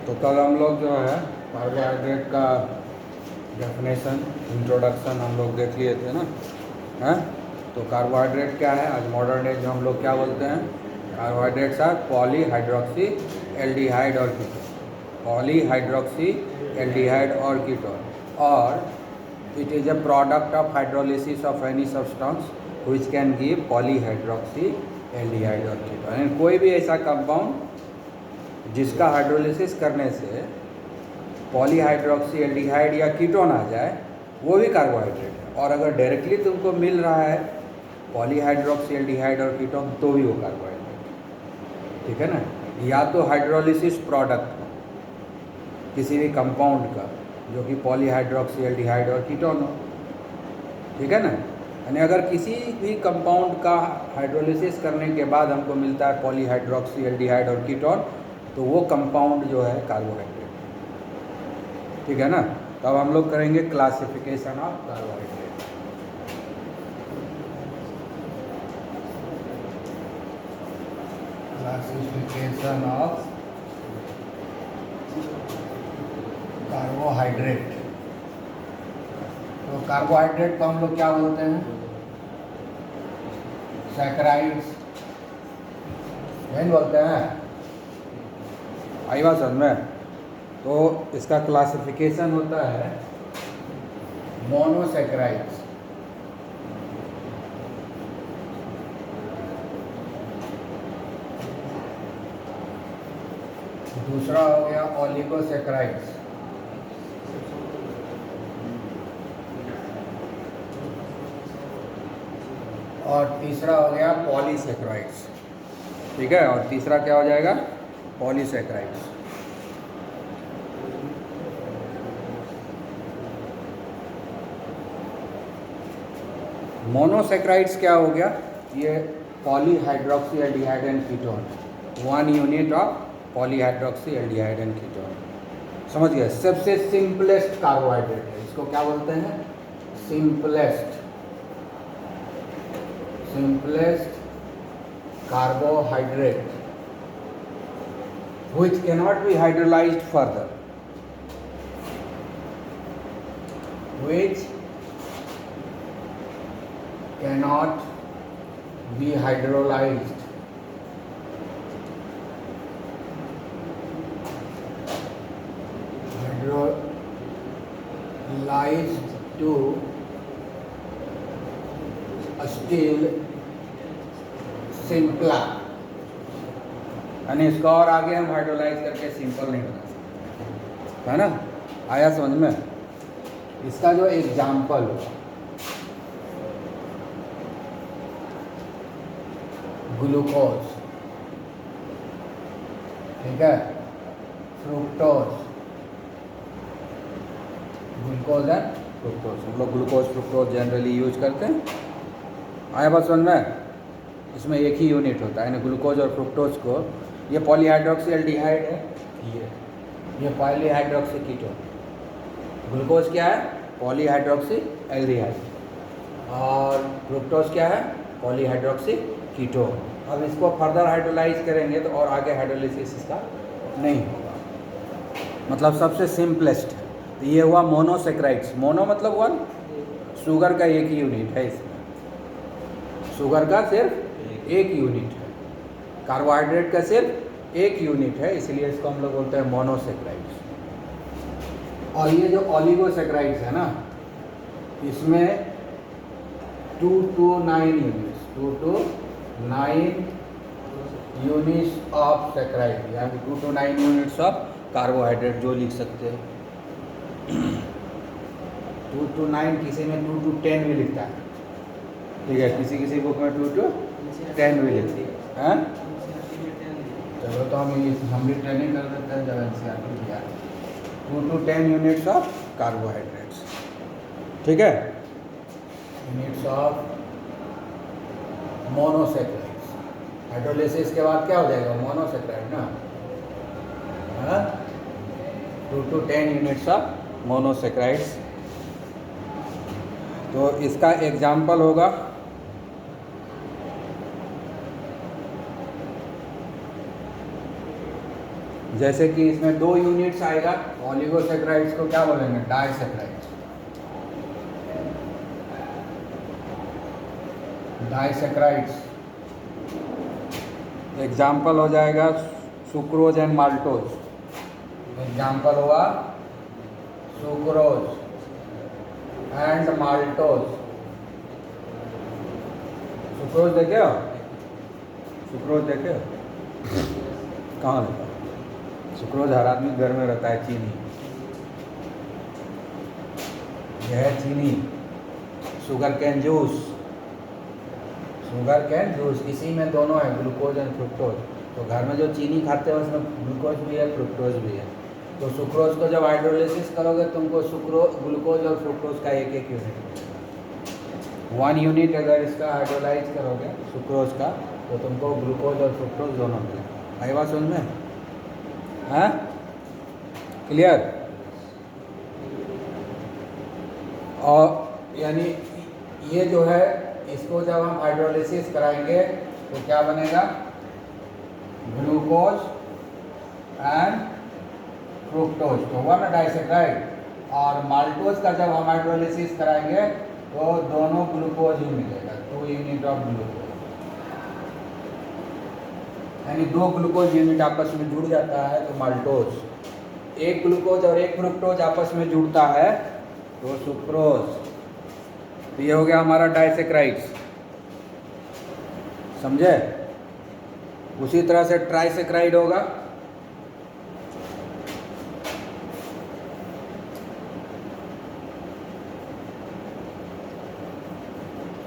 तो कल हम लोग जो है कार्बोहाइड्रेट का डेफिनेशन इंट्रोडक्शन हम लोग देख लिए थे ना, हैं? तो कार्बोहाइड्रेट क्या है, आज मॉडर्न एज में हम लोग क्या बोलते हैं? कार्बोहाइड्रेट्स आर पॉलीहाइड्रोक्सी एल्डिहाइड और कीटोन, पॉलीहाइड्रोक्सी एल्डिहाइड और कीटोन, और it is a product of hydrolysis of any substance which can give polyhydroxy aldehyde और कीटोन। कोई भी ऐसा कंपाउंड जिसका हाइड्रोलिसिस करने से पॉलीहाइड्रोक्सी एल्डिहाइड या कीटोन आ जाए वो भी कार्बोहाइड्रेट है, और अगर डायरेक्टली तुमको मिल रहा है पॉलीहाइड्रोक्सी एल्डिहाइड और कीटोन तो भी वो कार्बोहाइड्रेट है, ठीक है ना। या तो हाइड्रोलिसिस प्रोडक्ट हो किसी भी कंपाउंड का जो कि पॉलीहाइड्रोक्सी एल्डिहाइड और कीटोन हो, ठीक है ना। यानी अगर किसी भी कंपाउंड का हाइड्रोलिसिस करने के बाद हमको मिलता है पॉलीहाइड्रोक्सी एल्डिहाइड और कीटोन तो वो कंपाउंड जो है कार्बोहाइड्रेट, ठीक है ना। तो अब हम लोग करेंगे classification of carbohydrate. Classification of carbohydrate. तो कार्बोहाइड्रेट को हम लोग क्या बोलते हैं? सैकराइड्स नहीं बोलते हैं, आई बात समझ में। तो इसका क्लासिफिकेशन होता है मोनोसैकराइड्स, दूसरा हो गया ओलिगोसैकराइड्स, और तीसरा हो गया पॉलीसैकराइड्स, ठीक है। और तीसरा क्या हो जाएगा? पॉलीसैकराइड्स। मोनोसैकराइड्स क्या हो गया? ये polyhydroxy aldehyde and ketone, one unit of polyhydroxy aldehyde and ketone. समझ गए? सबसे सिंपलेस्ट कार्बोहाइड्रेट है, इसको क्या बोलते हैं? Simplest carbohydrate which cannot be hydrolyzed further, which cannot be hydrolyzed to still simpler, यानी इसको और आगे हम हाइड्रोलाइज करके सिंपल नहीं बना सकते, है ना। आया समझ में? इसका जो एग्जाम्पल ग्लूकोज, ठीक है, फ्रुक्टोज, ग्लूकोज एंड फ्रुक्टोज, हम लोग ग्लूकोज फ्रुक्टोज जनरली यूज करते हैं। आया बात समझ में? इसमें एक ही यूनिट होता है, यानी ग्लूकोज और फ्रुक्टोज को, ये पॉलीहाइड्रोक्सी एल्डिहाइड है, ये पॉलीहाइड्रोक्सी कीटोन। ग्लूकोज क्या है? पॉलीहाइड्रोक्सी एल्डिहाइड, और फ्रुक्टोज क्या है? Polyhydroxy ketone. अब इसको फर्दर हाइड्रोलाइज करेंगे तो और आगे हाइड्रोलिसिस इसका नहीं होगा, मतलब सबसे सिंपलेस्ट है। तो ये हुआ मोनोसैकराइड्स। मोनो मतलब वन, शुगर का एक ही यूनिट है, इसमें शुगर का सिर्फ एक यूनिट है, कार्बोहाइड्रेट का सिर्फ एक यूनिट है, इसलिए इसको हम लोग बोलते हैं मोनोसैकराइड्स। और ये जो ओलिगोसैकराइड्स है ना, इसमें 2 to 9 units, 2 to 9 units of saccharide, यानी 2 to 9 यूनिट्स ऑफ कार्बोहाइड्रेट जो लिख सकते हैं। 2 to 9, किसी में 2 to 10 भी लिखता है, ठीक है, किसी बुक में 2 to 10 भी लिखती है। चलो तो हम भी ट्रेनिंग कर देते हैं जब एनसीईआरटी दिया, 2 to 10 यूनिट्स ऑफ कार्बोहाइड्रेट्स, ठीक है, यूनिट्स ऑफ मोनोसैकराइड्स। हाइड्रोलिसिस के बाद क्या हो जाएगा? मोनोसैकराइड ना, 2 to 10 यूनिट्स ऑफ मोनोसैकराइड्स। तो इसका एग्जाम्पल होगा जैसे कि इसमें 2 यूनिट्स आएगा, ओलिगोसेक्राइड्स को क्या बोलेंगे? डाइसेक्राइड्स। डाइसेक्राइड्स एग्जाम्पल हो जाएगा सुक्रोज एंड माल्टोज। एग्जाम्पल हुआ सुक्रोज एंड माल्टोज। सुक्रोज देखे हो? सुक्रोज देखे हो? कहाँ रहता है सुक्रोज? हर आदमी घर में रहता है। चीनी, यह है चीनी। Sugar cane juice, sugar cane juice, इसी में दोनों है, ग्लूकोज एंड फ्रुक्टोज। तो घर में जो चीनी खाते हैं उसमें ग्लूकोज भी है, फ्रुक्टोज भी है। तो सुक्रोज को जब हाइड्रोलिसिस करोगे तुमको ग्लूकोज और फ्रुक्टोज का एक एक यूनिट, 1 यूनिट अगर इसका हाइड्रोलाइज करोगे सुक्रोज का तो तुमको ग्लूकोज और फ्रुक्टोज दोनों मिलेगा। आई बात समझ में? हाँ, क्लियर? और यानी ये जो है इसको जब हम हाइड्रोलिसिस कराएंगे तो क्या बनेगा? ग्लूकोज एंड फ्रुक्टोज, तो हुआ ना डाइसेक्राइड। और माल्टोज का जब हम हाइड्रोलिसिस कराएंगे तो दोनों ग्लूकोज ही मिलेगा, 2 यूनिट ऑफ ग्लूकोज। यानी 2 ग्लूकोज यूनिट आपस में जुड़ जाता है तो माल्टोज। एक ग्लूकोज और एक फ्रुक्टोज आपस में जुड़ता है तो सुक्रोज। तो ये हो गया हमारा डाइसेक्राइड्स, समझे? उसी तरह से ट्राइसेक्राइड होगा।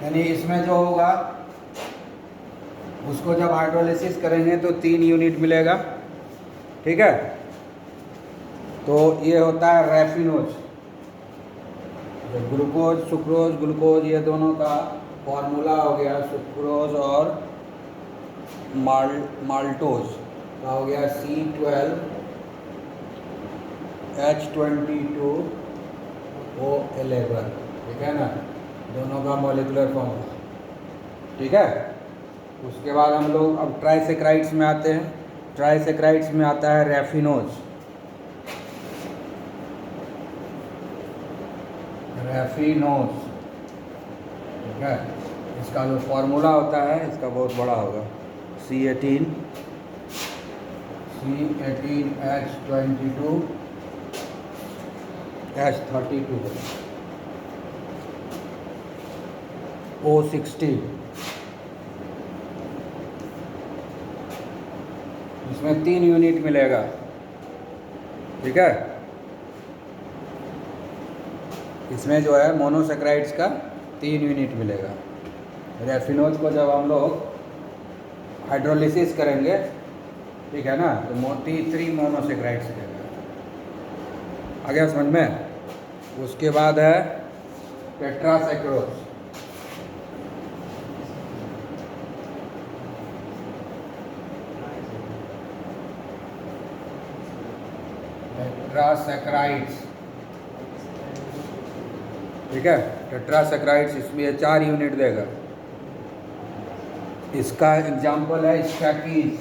यानी इसमें जो होगा उसको जब हाइड्रोलिसिस करेंगे तो 3 यूनिट मिलेगा, ठीक है? तो ये होता है रैफिनोज। ग्लूकोज, सुक्रोज, ग्लूकोज, ये दोनों का फॉर्मूला हो गया सुक्रोज और माल्टोज का हो गया C12H22O11, ठीक है ना? दोनों का मॉलिक्यूलर फॉर्मूला, ठीक है? उसके बाद हम लोग अब ट्राइसेक्राइड्स में आते हैं। ट्राइसेक्राइड्स में आता है रैफिनोज। रैफिनोज, ठीक है? इसका जो फॉर्मूला होता है इसका बहुत बड़ा होगा, C18H22O16। इसमें 3 यूनिट मिलेगा, ठीक है? इसमें जो है मोनोसेक्राइड्स का 3 यूनिट मिलेगा। रैफिनोज को जब हम लोग हाइड्रोलिसिस करेंगे, ठीक है ना, तो 3 मोनोसेक्राइड्स मिलेगा। आ गया समझ में? उसके बाद है टेट्रासेक्रोज। टेट्रासेक्राइड्स, ठीक है? टेट्रासेक्राइड्स इसमें 4 यूनिट देगा। इसका एग्जाम्पल है स्टैकियोज।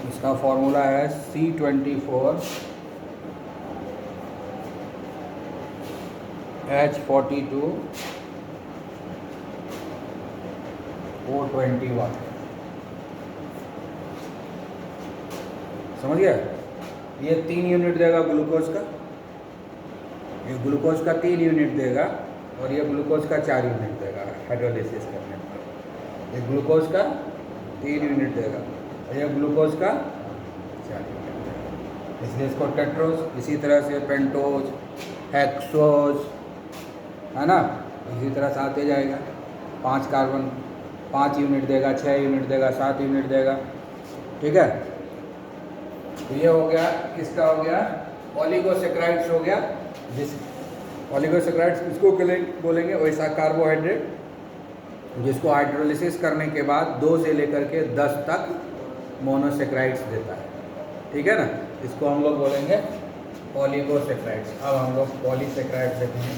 इसका फॉर्मूला है C24H42O21। समझ गया? ये 3 यूनिट देगा ग्लूकोज का, ये ग्लूकोज का 3 यूनिट देगा और ये ग्लूकोज का 4 यूनिट देगा हाइड्रोलिसिस करने पर। ये ग्लूकोज का 3 यूनिट देगा और ये ग्लूकोज का 4 यूनिट देगा, इसलिए इसको टेट्रोज। इसी तरह से पेंटोज, हेक्सोज, है ना? इसी तरह से आते जाएगा। 5 कार्बन 5 यूनिट देगा, 6 यूनिट देगा, 7 यूनिट देगा, ठीक है? तो ये हो गया, किसका हो गया? ओलिगोसेक्राइड्स हो गया। जिस ओलिगोसेक्राइड्स इसको बोलेंगे वैसा कार्बोहाइड्रेट जिसको हाइड्रोलिसिस करने के बाद 2 से लेकर के 10 तक मोनोसेक्राइड्स देता है, ठीक है ना? इसको हम लोग बोलेंगे ओलिगोसेक्राइड्स। अब हम लोग पॉलीसेक्राइड्स देखेंगे।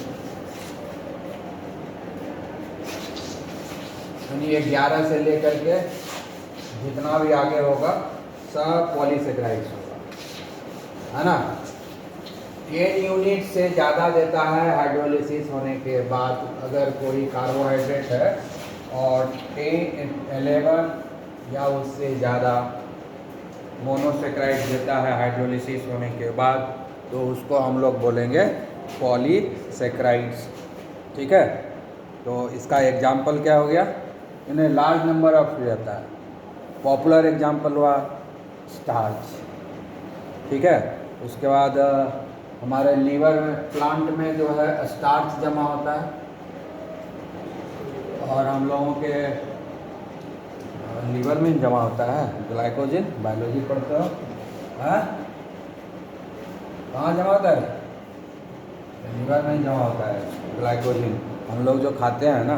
यानी ये 11 से लेकर के जितना भी आगे होगा सब पॉलीसेक्राइड्स होगा, है ना। 10 यूनिट से ज़्यादा देता है हाइड्रोलिसिस होने के बाद अगर कोई कार्बोहाइड्रेट है, और 10, 11 या उससे ज़्यादा मोनोसेक्राइड देता है हाइड्रोलिसिस होने के बाद, तो उसको हम लोग बोलेंगे पॉलीसेक्राइड्स। ठीक है, तो इसका एग्जाम्पल क्या हो गया, इन्हें लार्ज नंबर ऑफ रहता है। पॉपुलर एग्जाम्पल हुआ स्टार्च। ठीक है, उसके बाद हमारे लीवर प्लांट में जो है स्टार्च जमा होता है, और हम लोगों के लीवर में जमा होता है ग्लाइकोजन। बायोलॉजी पढ़ते हो, हाँ? कहाँ जमा होता है? लीवर में जमा होता है ग्लाइकोजन। हम लोग जो खाते हैं ना,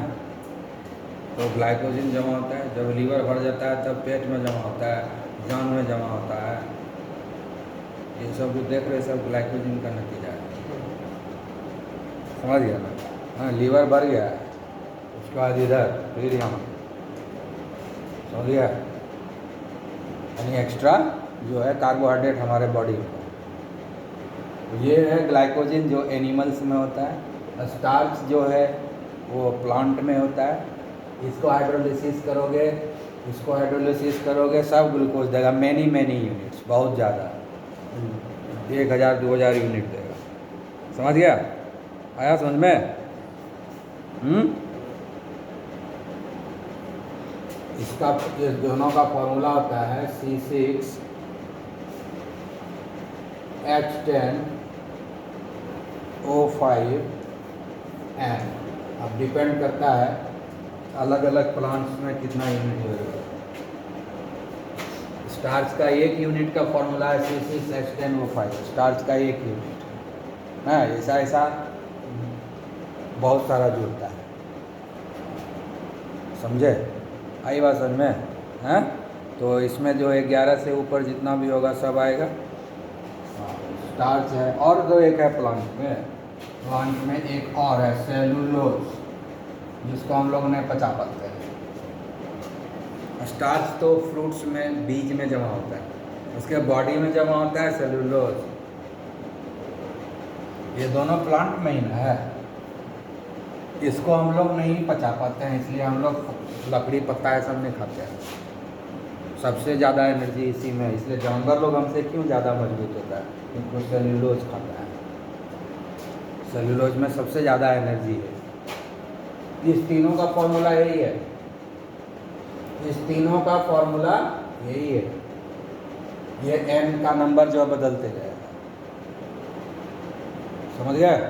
तो ग्लाइकोजन जमा होता है। जब लीवर भर जाता है तब पेट में जमा होता है, जान में जमा होता है। ये सब जो देख रहे सब ग्लाइकोजन का नतीजा है, समझ गया ना? हाँ, लीवर भर गया है, उसके बाद इधर फिर यहाँ, समझ गया? यानी एक्स्ट्रा जो है कार्बोहाइड्रेट हमारे बॉडी में। ये है ग्लाइकोजन जो एनिमल्स में होता है। स्टार्च जो है वो प्लांट में होता है। इसको हाइड्रोलिसिस करोगे, इसको हाइड्रोलिसिस करोगे, सब ग्लूकोज देगा। मैनी यूनिट्स, बहुत ज़्यादा, 1000-2000 यूनिट देगा। समझ गया? आया समझ में? इसका इस दोनों का फॉर्मूला होता है C6H10O5N। अब डिपेंड करता है अलग अलग प्लांट्स में कितना यूनिट होगा। स्टार्च का 1 यूनिट का फॉर्मूला है C6H10O5, स्टार्च का 1 यूनिट है। ऐसा ऐसा बहुत सारा जुड़ता है, समझे? आई बात समझ में? हैं? तो इसमें जो है 11 से ऊपर जितना भी होगा सब आएगा। स्टार्च है, और जो एक है प्लांट में एक और है सेलुलोज, जिसको हम लोग ने पचा पाते हैं। स्टार्च तो फ्रूट्स में बीज में जमा होता है, उसके बॉडी में जमा होता है सेलुलोज। ये दोनों प्लांट में ही है। इसको हम लोग नहीं पचा पाते हैं, इसलिए हम लोग लकड़ी पत्ता है सब नहीं खाते हैं। सबसे ज़्यादा एनर्जी इसी में है, इसलिए जानवर लोग हमसे क्यों ज़्यादा मजबूत होता है, क्योंकि सेल्यूलोज खाता है। सेल्यूलोज में सबसे ज़्यादा एनर्जी है। इस तीनों का फॉर्मूला यही है, इस तीनों का फॉर्मूला यही है। ये एन का नंबर जो बदलते जाएगा, समझ गए?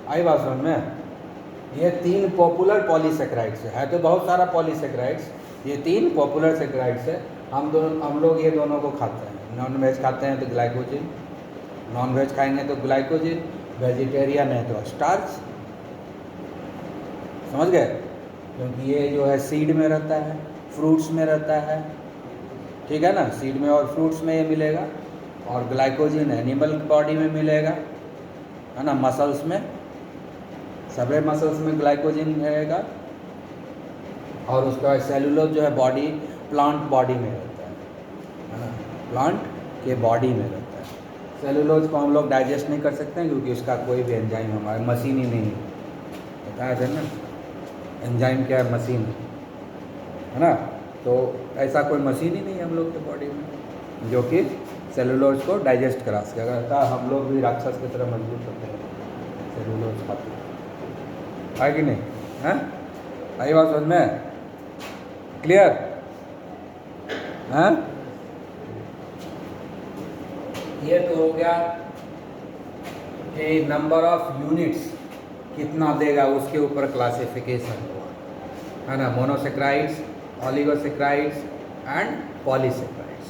आई बात समझ में? ये 3 पॉपुलर पॉलीसेक्राइड्स है तो बहुत सारा पॉलीसेक्राइड्स, ये 3 पॉपुलर सेक्राइड्स है। हम लोग ये दोनों को खाते हैं। नॉन वेज खाते हैं तो ग्लाइकोजन, नॉन वेज खाएंगे तो ग्लाइकोजन, वेजिटेरियन है तो स्टार्च। समझ गए? क्योंकि ये जो है सीड में रहता है, फ्रूट्स में रहता है, ठीक है ना? सीड में और फ्रूट्स में ये मिलेगा, और ग्लाइकोजन एनिमल बॉडी में मिलेगा, है ना? मसल्स में, सभी मसल्स में ग्लाइकोजन रहेगा। और उसका सेलुलोज जो है बॉडी, प्लांट बॉडी में रहता है ना? प्लांट के बॉडी में रहता है। सेलुलोज को हम लोग डाइजेस्ट नहीं कर सकते हैं, क्योंकि उसका कोई भी एंजाइम हमारे मशीन ही नहीं है। बताया था ना, एंजाइम क्या है? मशीन है ना? तो ऐसा कोई मशीन ही नहीं है हम लोग के बॉडी में जो कि सेलुलोज को डाइजेस्ट करा सके। अगर था हम लोग भी राक्षस की तरह मजबूत होते हैं, सेलुलोज खाते हैं, है कि नहीं? है? आई बात समझ में? क्लियर? हैं? ये तो हो गया कि नंबर ऑफ यूनिट्स कितना देगा, उसके ऊपर क्लासिफिकेशन हुआ, है ना? Monosaccharides, oligosaccharides and polysaccharides.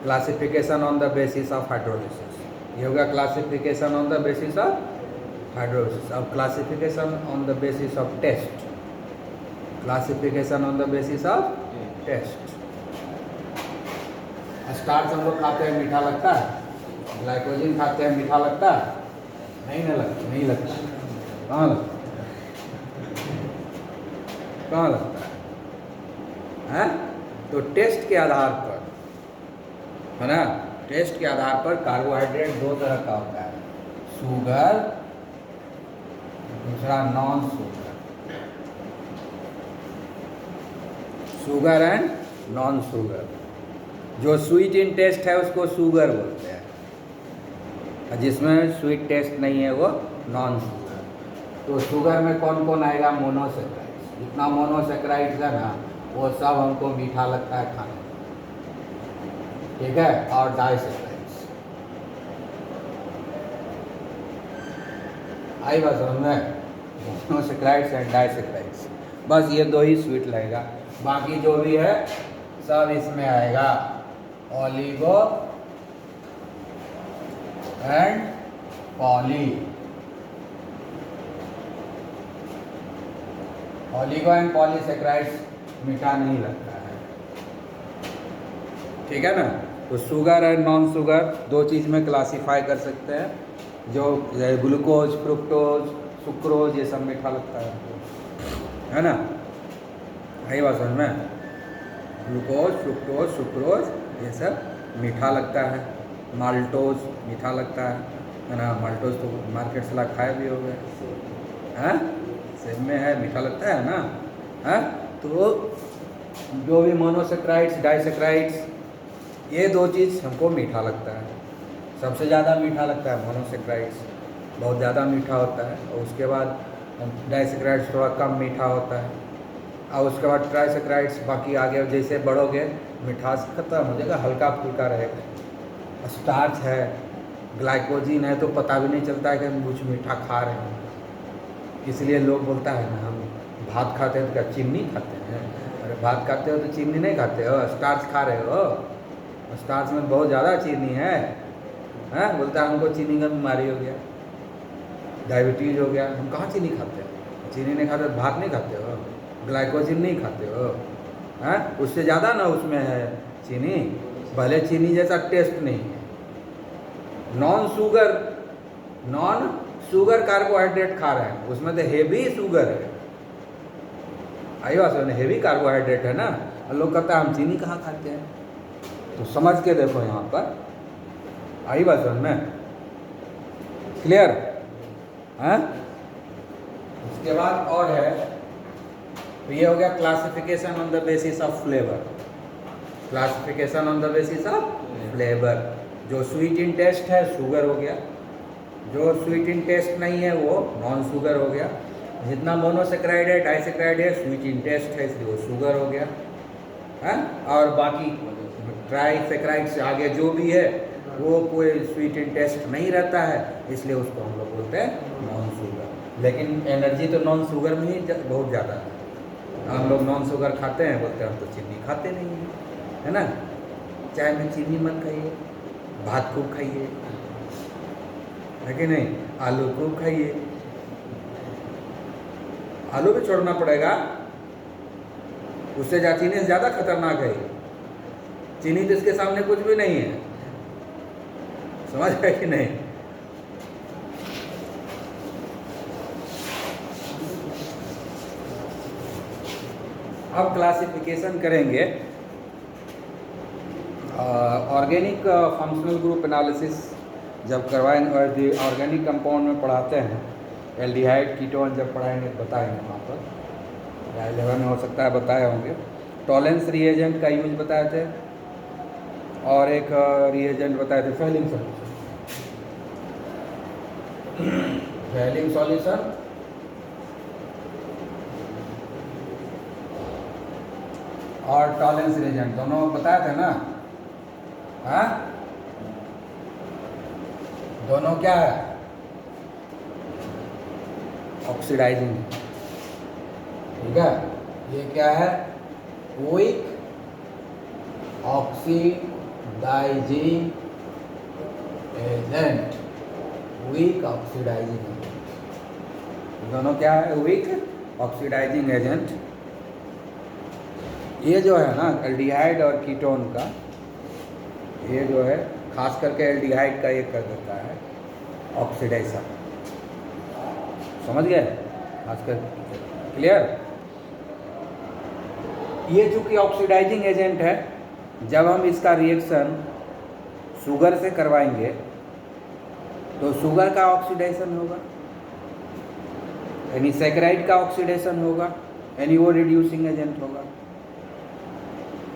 Classification on the basis of hydrolysis. ये होगा classification on the basis of hydrolysis. अब classification on the basis of taste, classification on the basis of taste. Starch हम लोग खाते हैं, मीठा लगता है। ग्लाइकोजन खाते हैं, मीठा लगता है? नहीं ना लगता, नहीं लगता। कहाँ लगता है? कहाँ लगता है? है। तो टेस्ट के आधार पर, है ना, टेस्ट के आधार पर कार्बोहाइड्रेट दो तरह का होता है, शुगर, दूसरा non sugar. Sugar and non sugar. जो स्वीट इन टेस्ट है उसको शुगर बोलते हैं, और जिसमें स्वीट टेस्ट नहीं है वो नॉन शुगर। तो शुगर में कौन कौन आएगा? मोनोसेक्राइड्स। जितना मोनोसेक्राइड्स है ना वो सब हमको मीठा लगता है खाने में, ठीक है। और डाइसेक्राइड्स, आई बात समझ में? मोनोसेक्राइड्स एंड डाइसेक्राइड्स, बस ये दो ही स्वीट लगेगा। बाकी जो भी है सब इसमें आएगा, oligo and poly. Oligo and polysaccharides मीठा नहीं लगता है, ठीक है ना। तो शुगर एंड नॉन शुगर दो चीज़ में क्लासीफाई कर सकते हैं, जो ग्लूकोज, फ्रुक्टोज, सुक्रोज, ये सब मीठा लगता है ना। यही बात समझ में? ग्लूकोज, फ्रुक्टोज, सुक्रोज ये सब मीठा लगता है। माल्टोज मीठा लगता है ना। माल्टोज तो मार्केट से ला खाए भी हो गए, हैं? सेब में है, मीठा लगता है ना, हैं? तो जो भी मोनोसेक्राइड्स, डाइसेक्राइड्स, ये दो चीज़ हमको मीठा लगता है। सबसे ज़्यादा मीठा लगता है मोनोसेक्राइड्स, बहुत ज़्यादा मीठा होता है। और उसके बाद डाइसेक्राइड्स थोड़ा कम मीठा होता है। और उसके बाद ट्राइसेक्राइड्स, बाकी आगे जैसे बढ़ोगे मिठास खत्म हो जाएगा, हल्का फुल्का रहेगा। स्टार्च है, ग्लाइकोजिन है, तो पता भी नहीं चलता है कि हम कुछ मीठा खा रहे हैं। इसलिए लोग बोलता है ना, हम भात खाते हैं तो क्या चीनी खाते हैं? अरे भात खाते हो तो चीनी नहीं खाते हो, स्टार्च खा रहे हो। स्टार्च में बहुत ज़्यादा चीनी है, हैं? बोलता है हमको चीनी का बीमारी हो गया, डायबिटीज़ हो गया। हम कहाँ चीनी खाते हैं? चीनी नहीं खाते, भात नहीं खाते हो, ग्लाइकोजिन नहीं खाते हो, हैं? उससे ज़्यादा ना उसमें है चीनी, भले चीनी जैसा टेस्ट नहीं है। नॉन शुगर कार्बोहाइड्रेट खा रहे हैं, उसमें तो हेवी शुगर है। आई बात समझ? हेवी कार्बोहाइड्रेट है ना। और लोग कहता है हम चीनी कहाँ खाते हैं। तो समझ के देखो यहाँ पर, आई बात समझ में? क्लियर? हैं? उसके बाद और है, तो ये हो गया classification on the basis of flavour. Classification on the basis of flavour. जो स्वीट इन टेस्ट है शुगर हो गया, जो स्वीट इन टेस्ट नहीं है वो नॉन शुगर हो गया। जितना मोनोसेक्राइड है, डाइसेक्राइड है, स्वीट इन टेस्ट है इसलिए वो शुगर हो गया, है। और बाकी ट्राइसेक्राइड से आगे जो भी है वो कोई स्वीट इन टेस्ट नहीं रहता है, इसलिए उसको हम लोग बोलते हैं नॉन शुगर। लेकिन एनर्जी तो नॉन शुगर में ही बहुत ज़्यादा है। हम लोग नॉन शुगर खाते हैं, बोलते हैं हम तो चीनी खाते नहीं हैं, है ना। चाय में चीनी मत खाइए, भात खूब खाइए, है कि नहीं, आलू खूब खाइए। आलू भी छोड़ना पड़ेगा, उससे चीनी से ज़्यादा खतरनाक है। चीनी तो इसके सामने कुछ भी नहीं है, समझ गए कि नहीं। अब क्लासिफिकेशन करेंगे, ऑर्गेनिक फंक्शनल ग्रुप एनालिसिस जब करवाएंगे, ऑर्गेनिक कंपाउंड में पढ़ाते हैं, एल्डिहाइड, कीटोन जब पढ़ाएंगे बताएंगे वहाँ पर, या 11 में हो सकता है बताए होंगे। टॉलेंस रिएजेंट का यूज बताए थे, और एक रिएजेंट बताए थे फेलिंग सॉल्यूशन। फेलिंग सॉल्यूशन और टॉलेंस रिएजेंट दोनों बताए थे ना, हाँ। दोनों क्या है? ऑक्सीडाइजिंग, ठीक है। ये क्या है? Weak oxidising agent. Weak oxidising agent, दोनों क्या है? Weak oxidising agent. ये जो है ना एल्डिहाइड और कीटोन का, ये जो है खास करके एल्डिहाइड का ये कर देता है ऑक्सीडेशन, समझ गए? खासकर क्लियर? ये चूँकि ऑक्सीडाइजिंग एजेंट है, जब हम इसका रिएक्शन शुगर से करवाएंगे तो शुगर का ऑक्सीडेशन होगा, यानी सैकराइड का ऑक्सीडेशन होगा, यानी वो रिड्यूसिंग एजेंट होगा।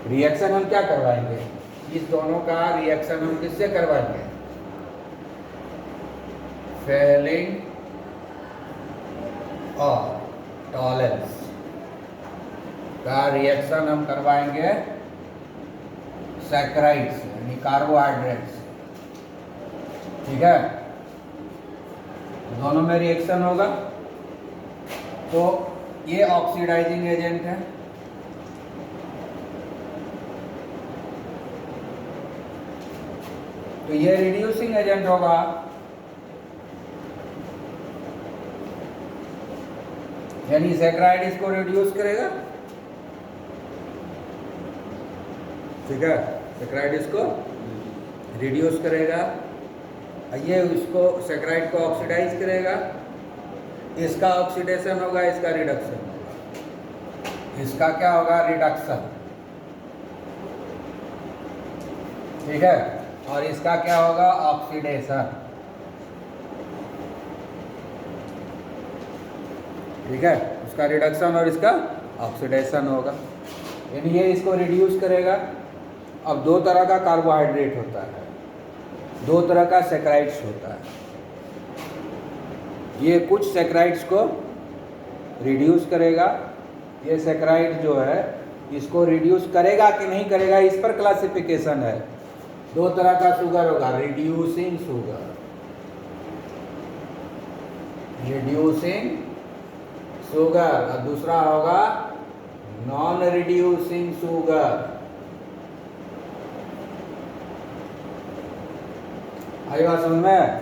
रिएक्शन हम क्या करवाएंगे, इस दोनों का रिएक्शन हम किससे करवाएंगे, फेलिंग और टॉलेंस का रिएक्शन हम करवाएंगे सैकराइड से, यानी कार्बोहाइड्रेट से। ठीक है, दोनों में रिएक्शन होगा। तो ये ऑक्सीडाइजिंग एजेंट है, तो ये रिड्यूसिंग एजेंट होगा। यानी सैकराइड इसको रिड्यूस करेगा। ठीक है, सैकराइड इसको रिड्यूस करेगा, ये इसको सैकराइड को ऑक्सीडाइज करेगा, इसका ऑक्सीडेशन होगा, इसका रिडक्शन होगा। इसका क्या होगा, रिडक्शन। ठीक है, और इसका क्या होगा, ऑक्सीडेशन। ठीक है, इसका रिडक्शन और इसका ऑक्सीडेशन होगा, यानी ये इसको रिड्यूस करेगा। अब दो तरह का कार्बोहाइड्रेट होता है, दो तरह का सैकराइड्स होता है। ये कुछ सैकराइड्स को रिड्यूस करेगा, ये सैकराइड जो है इसको रिड्यूस करेगा कि नहीं करेगा, इस पर क्लासिफिकेशन है। दो तरह का शुगर होगा, रिड्यूसिंग शुगर, रिड्यूसिंग शुगर, और दूसरा होगा नॉन रिड्यूसिंग शुगर। आई बात समझ में?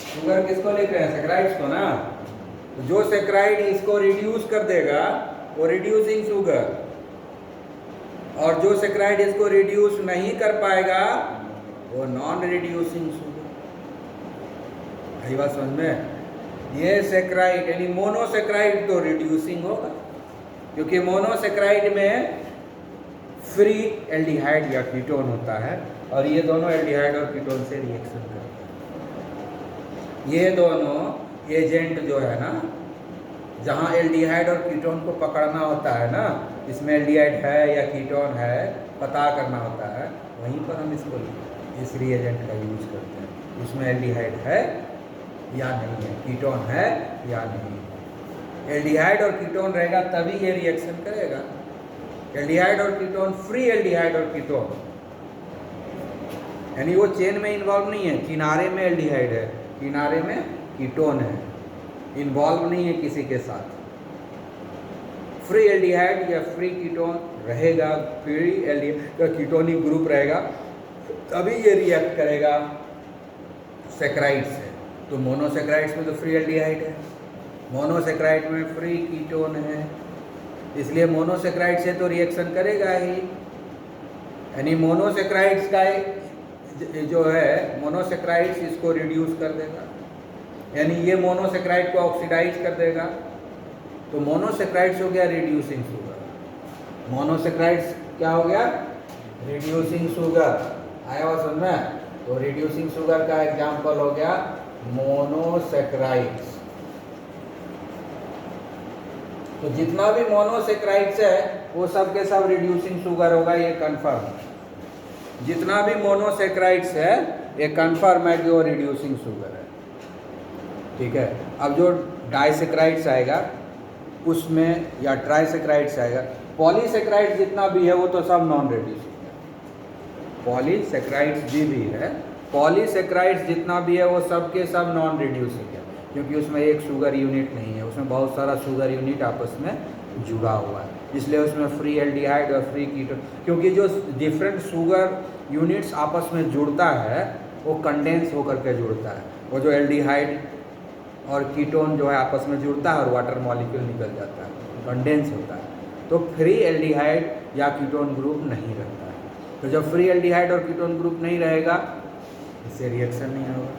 शुगर किसको लिख रहे हैं, सैकराइड्स को ना। तो जो सैकराइड इसको रिड्यूस कर देगा वो रिड्यूसिंग शुगर, और जो सैकराइड इसको रिड्यूस नहीं कर पाएगा वो नॉन रिड्यूसिंग शुगर। आई बात समझ में? ये सैकराइड यानी मोनोसैकराइड तो रिड्यूसिंग होगा, क्योंकि मोनोसैकराइड में फ्री एल्डिहाइड या कीटोन होता है, और ये दोनों एल्डिहाइड और कीटोन से रिएक्शन करते हैं। ये दोनों एजेंट जो है ना, जहाँ एल्डिहाइड और कीटोन को पकड़ना होता है ना, इसमें एल्डिहाइड है या कीटोन है पता करना होता है, वहीं पर हम इसको इस रिएजेंट का यूज करते हैं। इसमें एल्डिहाइड है या नहीं है, कीटोन है या नहीं है। एल्डिहाइड और कीटोन रहेगा तभी ये रिएक्शन करेगा। एल्डिहाइड और कीटोन, फ्री एल्डिहाइड और कीटोन, यानी वो चेन में इन्वॉल्व नहीं है। किनारे में एल्डिहाइड है, किनारे में कीटोन है, इन्वॉल्व नहीं है किसी के साथ। फ्री एल्डिहाइड या फ्री कीटोन रहेगा, फ्री एल्डिहाइड का कीटोनिक ग्रुप रहेगा, तभी ये रिएक्ट करेगा सैकराइड से। तो मोनोसैकराइड्स में तो फ्री एल्डिहाइड है, मोनोसैकराइड में फ्री कीटोन है, इसलिए मोनोसैकराइड से तो रिएक्शन करेगा ही। यानी मोनोसैकराइड्स का जो है, मोनोसैकराइड्स इसको रिड्यूस कर देगा, यानी ये मोनोसैकराइड को ऑक्सीडाइज कर देगा। तो मोनोसैकराइड्स हो गया रिड्यूसिंग शुगर। मोनोसैकराइड्स क्या हो गया, रिड्यूसिंग शुगर। आया हुआ समझ में? तो रिड्यूसिंग शुगर का एग्जाम्पल हो गया मोनोसैकराइड्स। तो जितना भी मोनोसैकराइड्स है वो सब के सब रिड्यूसिंग शुगर होगा, ये कंफर्म। जितना भी मोनोसैकराइड्स है ये कंफर्म है कि वो रिड्यूसिंग शुगर है। ठीक है, अब जो डाइसैकराइड्स आएगा उसमें, या ट्राइसैकराइड्स आएगा, पॉलीसैकराइड्स जितना भी है वो तो सब नॉन रिड्यूसिंग है। पॉलीसैकराइड्स भी है, पॉलीसैकराइड्स जितना भी है वो सब के सब नॉन रिड्यूसिंग है, क्योंकि उसमें एक शुगर यूनिट नहीं है, उसमें बहुत सारा शुगर यूनिट आपस में जुड़ा हुआ है, इसलिए उसमें फ्री एल्डिहाइड और फ्री कीटोन। क्योंकि जो डिफरेंट शुगर यूनिट्स आपस में जुड़ता है वो कंडेंस होकर के जुड़ता है। वो जो एल्डिहाइड और कीटोन जो है आपस में जुड़ता है और वाटर मॉलिक्यूल निकल जाता है, कंडेंस होता है। तो फ्री एल्डिहाइड या कीटोन ग्रुप नहीं रहता है। तो जब फ्री एल्डिहाइड और कीटोन ग्रुप नहीं रहेगा, इससे रिएक्शन नहीं होगा,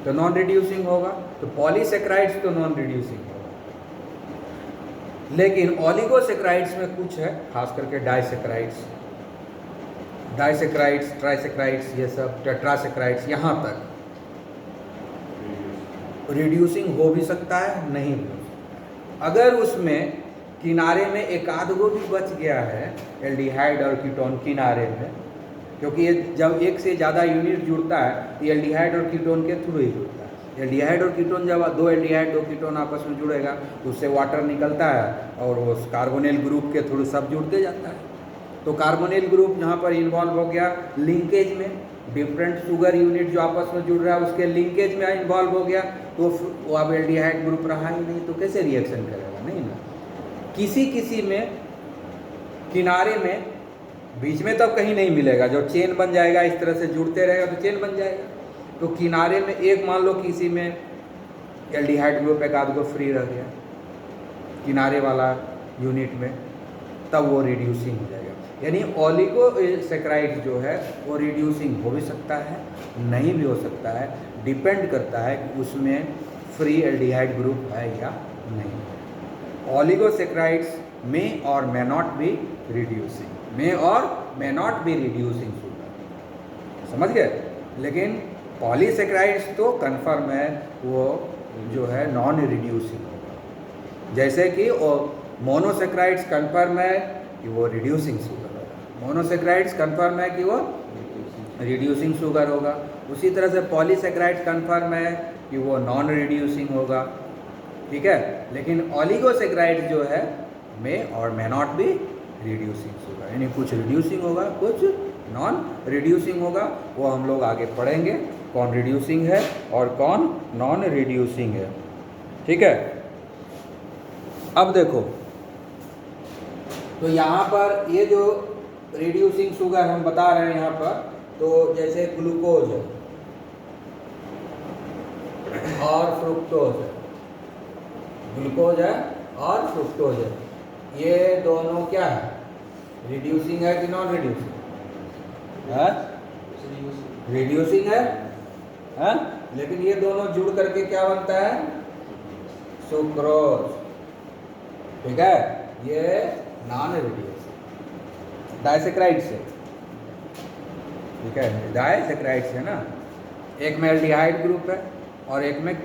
तो नॉन रिड्यूसिंग होगा। तो पॉलीसैकराइड्स तो नॉन रिड्यूसिंग होगा। लेकिन ओलिगोसेक्राइड्स में कुछ है, खास करके डाइसेक्राइड्स, ट्राइसेक्राइड्स, ये सब टेट्रासेक्राइड्स, यहाँ तक रिड्यूसिंग हो भी सकता है, नहीं भी हो सकता है। अगर उसमें किनारे में एक आध गो भी बच गया है एल्डिहाइड और कीटोन किनारे में, क्योंकि ये जब एक से ज़्यादा यूनिट जुड़ता है, ये एल्डिहाइड और कीटोन के थ्रू ही जुड़ता है। एल्डिहाइड और कीटोन, जब दो एल्डिहाइड दो कीटोन आपस में जुड़ेगा तो उससे वाटर निकलता है और वो कार्बोनिल ग्रुप के थ्रू सब जुड़ते जाता है। तो कार्बोनिल ग्रुप यहाँ पर इन्वॉल्व हो गया लिंकेज में, डिफरेंट शुगर यूनिट जो आपस में जुड़ रहा है उसके लिंकेज में इन्वॉल्व हो गया, तो वो अब एल्डिहाइड ग्रुप रहा ही नहीं, तो कैसे रिएक्शन करेगा, नहीं ना। किसी किसी में किनारे में, बीच में तो कहीं नहीं मिलेगा, जो चेन बन जाएगा इस तरह से जुड़ते रहेगा तो चेन बन जाएगा। तो किनारे में एक मान लो किसी में एल्डिहाइड ग्रुप एक आध गो फ्री रह गया किनारे वाला यूनिट में, तब वो रिड्यूसिंग हो जाएगा। यानी ओलिगोसेक्राइड जो है वो रिड्यूसिंग हो भी सकता है, नहीं भी हो सकता है, डिपेंड करता है कि उसमें फ्री एल्डिहाइड ग्रुप है या नहीं। ओलिगोसेक्राइड्स में और मे नॉट बी रिड्यूसिंग, मे और may not be reducing sugar, समझ गए। लेकिन पॉलीसेक्राइड्स तो कन्फर्म है वो जो है नॉन रिड्यूसिंग होगा। जैसे कि मोनोसेक्राइड्स कन्फर्म है कि वो रिड्यूसिंग शुगर होगा, मोनोसेक्राइड्स कन्फर्म है कि वो रिड्यूसिंग शुगर होगा। उसी तरह से पॉलीसेक्राइड्स कन्फर्म है कि वो नॉन रिड्यूसिंग होगा, ठीक है। लेकिन ओलिगोसेक्राइड्स जो है मे और may not be reducing sugar, यानी कुछ रिड्यूसिंग होगा कुछ नॉन रिड्यूसिंग होगा। वो हम लोग आगे पढ़ेंगे कौन रिड्यूसिंग है और कौन नॉन रिड्यूसिंग है, ठीक है। अब देखो, तो यहाँ पर ये जो रिड्यूसिंग शुगर हम बता रहे हैं यहाँ पर, तो जैसे ग्लूकोज है और फ्रुक्टोज है, ग्लूकोज है और फ्रुक्टोज है, ये दोनों क्या है, रिड्यूसिंग है कि नॉन रिड्यूसिंग है? रिड्यूसिंग है, लेकिन ये दोनों जुड़ करके क्या बनता है, सुक्रोज, ठीक है। ये नॉन रिड्यूसिंग डाइसेक्राइड से, ठीक है, डाइसेक्राइड से ना, एक में एल्डिहाइड ग्रुप है और एक में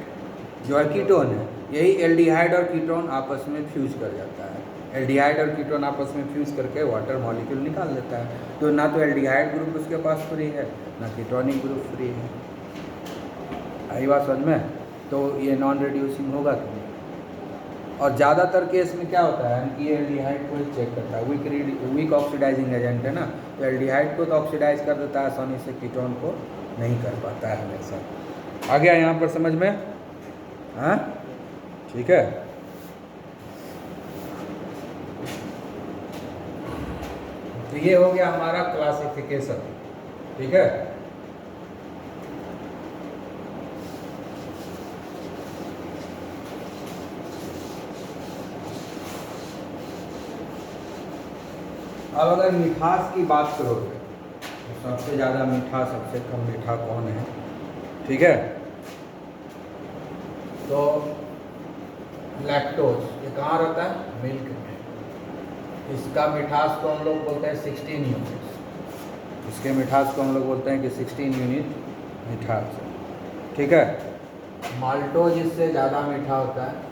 जो है कीटोन है। यही एल्डिहाइड और कीटोन आपस में फ्यूज कर जाता है, एल्डिहाइड और कीटोन आपस में फ्यूज करके वाटर मॉलिक्यूल निकाल लेता है। तो ना तो एल्डिहाइड ग्रुप उसके पास फ्री है ना कीटोनिक ग्रुप फ्री है। आई बात समझ में? तो ये नॉन रिड्यूसिंग होगा कि नहीं। और ज़्यादातर केस में क्या होता है कि ये एल्डिहाइड को ही चेक करता है, वीक ऑक्सीडाइजिंग एजेंट है ना, तो एल्डिहाइड को तो ऑक्सीडाइज कर देता है आसानी से, कीटोन को नहीं कर पाता है हमेशा। आ गया यहाँ पर समझ में? हाँ, ठीक है। तो ये हो गया हमारा क्लासिफिकेशन, ठीक है। अब अगर मिठास की बात करोगे तो सबसे ज़्यादा मीठा सबसे कम मीठा कौन है, ठीक है। तो लैक्टोज, ये कहाँ रहता है, मिल्क में। इसका मिठास को हम लोग बोलते हैं 16 यूनिट, इसके मिठास को हम लोग बोलते हैं कि 16 यूनिट मिठास, ठीक है। माल्टोज इससे ज़्यादा मीठा होता है,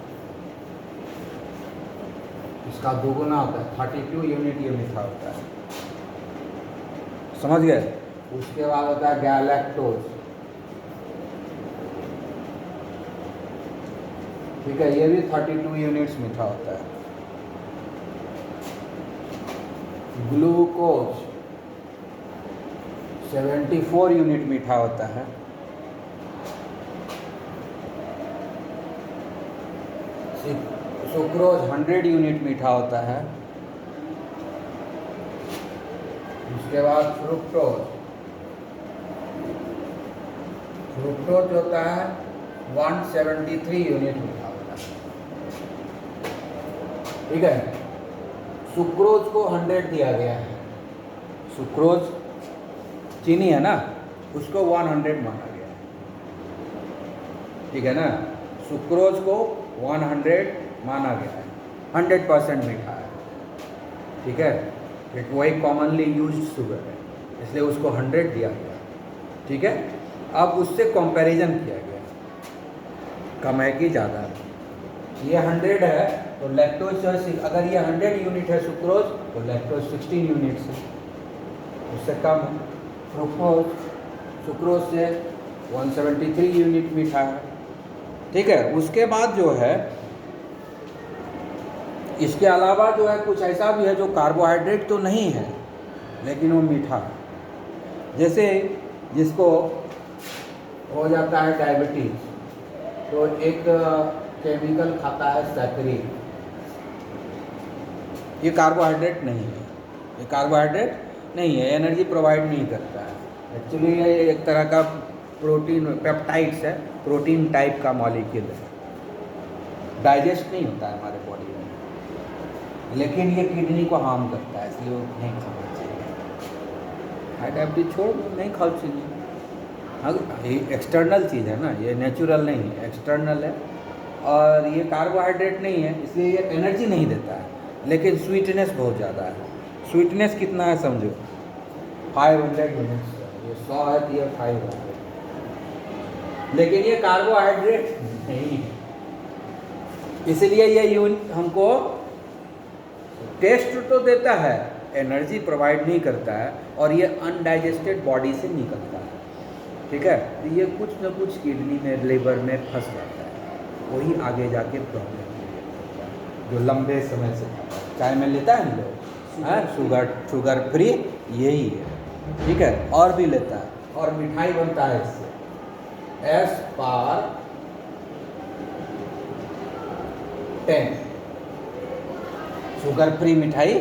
इसका दोगुना होता है, 32 यूनिट ये मीठा होता है, समझ गए। उसके बाद होता है गैलेक्टोज, ठीक है, ये भी 32 यूनिट्स मीठा होता है। ग्लूकोज 74 यूनिट मीठा होता है। सुक्रोज 100 यूनिट मीठा होता है। उसके बाद फ्रुक्टोज, फ्रुक्टोज होता है 173 यूनिट मीठा होता है, ठीक है। सुक्रोज को 100 दिया गया है, सुक्रोज चीनी है ना, उसको 100 माना गया है, ठीक है ना। सुक्रोज को 100 माना गया है, 100% मीठा है, ठीक है, एक वही कॉमनली यूज्ड शुगर है, इसलिए उसको 100 दिया गया, ठीक है। अब उससे कंपैरिजन किया गया, कम है कि ज़्यादा है। ये 100 है तो लैक्टोज अगर ये 100 यूनिट है सुक्रोज तो लैक्टोज 16 यूनिट्स है, उससे कम है। फ्रुक्टोज सुक्रोज से 173 यूनिट मीठा है, ठीक है। उसके बाद जो है इसके अलावा जो है कुछ ऐसा भी है जो कार्बोहाइड्रेट तो नहीं है लेकिन वो मीठा है, जैसे जिसको हो जाता है डायबिटीज तो एक केमिकल खाता है सैकरीन, ये कार्बोहाइड्रेट नहीं है, ये कार्बोहाइड्रेट नहीं है, एनर्जी प्रोवाइड नहीं करता है। एक्चुअली ये एक तरह का प्रोटीन पेप्टाइड्स है, प्रोटीन टाइप का मॉलिक्यूल है, डाइजेस्ट नहीं होता है हमारे बॉडी में, लेकिन ये किडनी को हार्म करता है, इसलिए वो नहीं खाना चाहिए। हाई डायबिटीज छोड़ दो, नहीं खाओ चीज़ें। हाँ, ये एक्सटर्नल चीज़ है ना, ये नेचुरल नहीं है, एक्सटर्नल है, और ये कार्बोहाइड्रेट नहीं है इसलिए ये एनर्जी नहीं देता है, लेकिन स्वीटनेस बहुत ज़्यादा है। स्वीटनेस कितना है समझो, 500 यूनिट्स, ये 100 है तो ये 500, लेकिन ये कार्बोहाइड्रेट नहीं है, इसलिए ये हमको टेस्ट तो देता है, एनर्जी प्रोवाइड नहीं करता है, और ये अनडाइजेस्टेड बॉडी से निकलता है, ठीक है। तो ये कुछ न कुछ किडनी में, लिवर में फंस जाता है, वही आगे जाके प्रॉब्लम जो लंबे समय से चाय में लेता है ना लोग, शुगर फ्री यही है, ठीक है। और भी लेता है, और मिठाई बनता है इससे, एस्पार्टेम, शुगर फ्री मिठाई,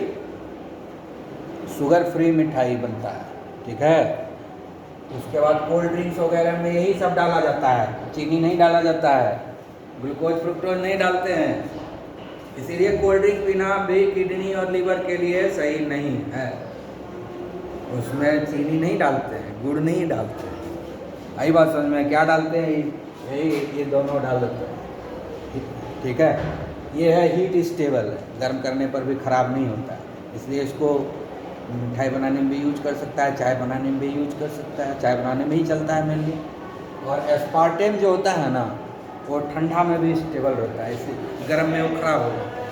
शुगर फ्री मिठाई बनता है, ठीक है। उसके बाद कोल्ड ड्रिंक्स वगैरह में यही सब डाला जाता है, चीनी नहीं डाला जाता है, ग्लूकोज फ्रुक्टोज नहीं डालते हैं, इसीलिए कोल्ड ड्रिंक पीना भी किडनी और लीवर के लिए सही नहीं है। उसमें चीनी नहीं डालते हैं, गुड़ नहीं डालते हैं, आई बात समझ में, क्या डालते हैं, यही ये दोनों डाल देते हैं, ठीक है। ये है हीट स्टेबल है, गर्म करने पर भी ख़राब नहीं होता है, इसलिए इसको मिठाई बनाने में भी यूज कर सकता है, चाय बनाने में भी यूज कर सकता है, चाय बनाने में ही चलता है मेनली। और एस्पार्टेम जो होता है ना वो ठंडा में भी स्टेबल रहता है, इसे गर्म में वो ख़राब हो जाता है,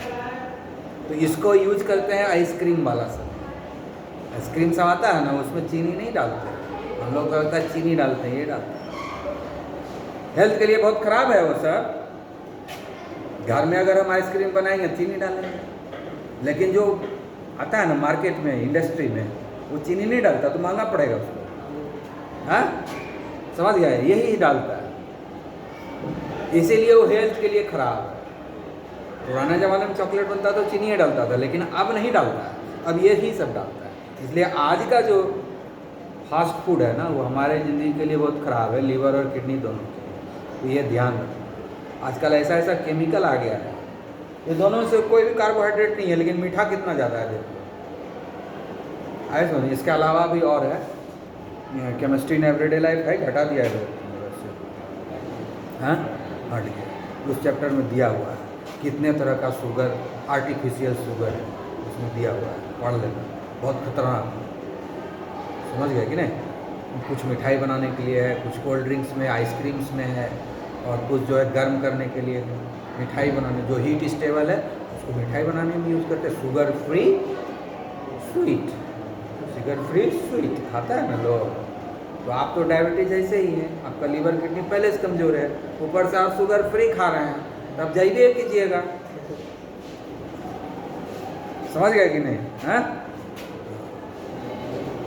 तो इसको यूज करते हैं आइसक्रीम वाला सब। आइसक्रीम सब आता है ना उसमें चीनी नहीं डालते, हम लोग का होता है चीनी डालते हैं, ये डालते हैं, हेल्थ के लिए बहुत ख़राब है वो सब। घर में अगर हम आइसक्रीम बनाएंगे चीनी डालेंगे, लेकिन जो आता है ना मार्केट में, इंडस्ट्री में, वो चीनी नहीं डालता तो महंगा पड़ेगा उसको, हाँ समझ गए, यही डालता है, इसीलिए वो हेल्थ के लिए ख़राब है। पुराने ज़माने में चॉकलेट बनता तो चीनी ही डालता था, लेकिन अब नहीं डालता है, अब यही सब डालता है। इसलिए आज का जो फास्ट फूड है ना वो हमारे ज़िंदगी के लिए बहुत ख़राब है, लीवर और किडनी दोनों के लिए, तो ये ध्यान रखो। आजकल ऐसा ऐसा केमिकल आ गया है, ये दोनों से कोई भी कार्बोहाइड्रेट नहीं है, लेकिन मीठा कितना ज़्यादा है देखो, आए सुनिए। इसके अलावा भी और है, केमिस्ट्री इन एवरीडे लाइफ है, घटा दिया है हाँ, हट गया, उस चैप्टर में दिया हुआ है कितने तरह का शुगर, आर्टिफिशियल शुगर है उसमें दिया हुआ है, पढ़ लेना, बहुत खतरनाक है, समझ गए कि नहीं। कुछ मिठाई बनाने के लिए है, कुछ कोल्ड ड्रिंक्स में, आइसक्रीम्स में है, और कुछ जो है गर्म करने के लिए मिठाई बनाने, जो हीट स्टेबल है उसको मिठाई बनाने में यूज़ करते हैं। Sugar free sweet, sugar free sweet खाता है ना लोग, तो आप तो डायबिटीज ऐसे ही है, आपका लीवर किडनी पहले से कमज़ोर है, ऊपर से आप शुगर फ्री खा रहे हैं, तब जाइए कीजिएगा, समझ गए कि नहीं, हाँ।